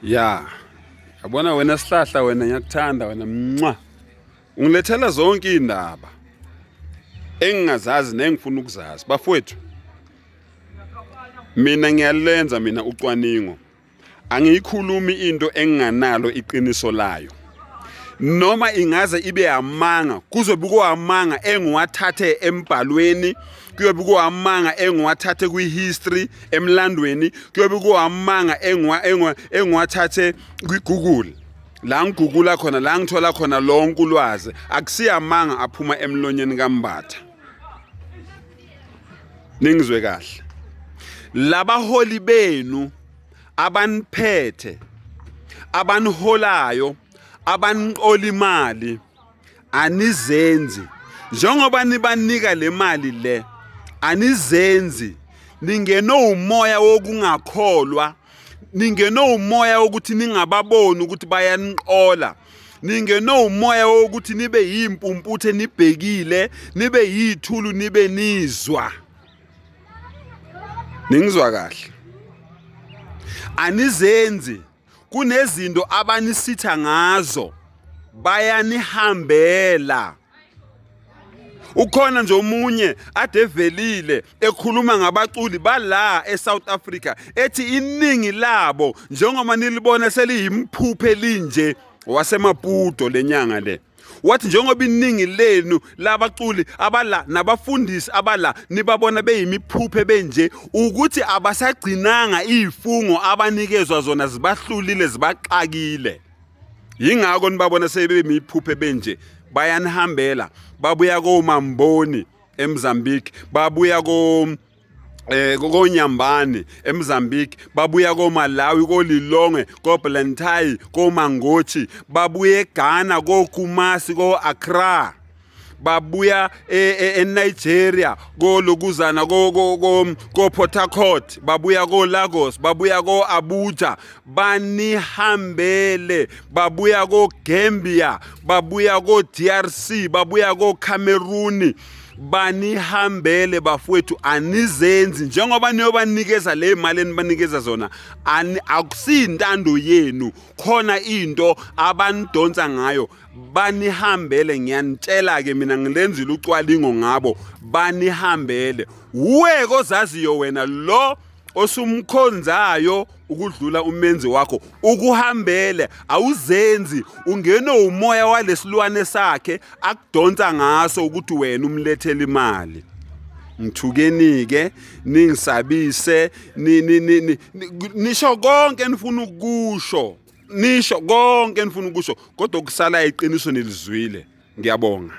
Ya, yabona wena Sihlahla, wena ngiyakuthanda wena mncwa. Ungilethela zonke indaba engingazazi nengifuna ukuzazi. Bafowethu, mina ngiyalenza ucwaningo. Angiyikhulumi into enginganalo iqiniso layo. Noma ingaze ibe amanga, kuzobe kuamanga engiwathathe embhalweni, kuyobe kuamanga engiwathathe kwihistory emlandweni, kuyobe kuamanga engiwathathe kwiGoogle. La ngigugula khona, la ngithola khona lonke ulwazi, akusiyamanga aphuma emlonyeni kaMbatha. Ningizwe kahle. Labaholi benu abaniphethe, abaniholayo, abanqola imali, anizenzi njengoba nibanika le mali le, anizenzi. Ningeno umoya wokungakholwa, ningeno umoya wokuthi ningababoni ukuthi bayanqola, ningeno umoya wokuthi nibe yimpumputhe nibhekile, nibe yithulu nibe nizwa. Ningizwa kahle. Anizenzi. Kunezinto abanisitha ngazo, bayanihambela. Ukhona nje omunye ade velile ekhuluma ngabaculi bala eSouth Africa ethi iningi labo njengoba nilibona seliyimphuphe linje wasemaputo lenyanga le. Wathi njengoba iningi lenu labaculi abala nabafundisi abala nibabona beyimiphuphe benje ukuthi abasagcinanga izifungo abanikezwa zona zibahlulile zibaqakile. Yingakho nibabona sebeyimiphuphe benje, bayanihambela. Babuya koMamboni eMozambique, babuya koNyambane eMozambique, babuya koMalawi, koLilongwe, koBlantyre, koMangochi, babuya eGhana, koKumasi, koAccra, babuya eNigeria, koLokuzana, koPort Harcourt, babuya koLagos, babuya koAbuja, banihambele. Babuya koGambia, babuya koDRC, babuya koCameroon, banihambele. Bafowethu, anizenzi njengoba niyobanikeza le mali enibanikeza zona, akusiyintando yenu, khona into abanidonsa ngayo. Banihambele. Ngiyanitshela ke mina ngilenzile ucwaningo ngabo, banihambele. Uwe kozaziyo wena lo osumkhonzayo ukudlula umenzi wakho, ukuhambele. Awuzenzi, ungeno umoya walesilwane sakhe akudonsa ngaso ukuthi wena umlethele imali. Ngithukeni ke, ningisabise, nisho konke enifuna ukusho, nisho konke enifuna ukusho, kodwa kusala iqiniso nilizwile. Ngiyabonga.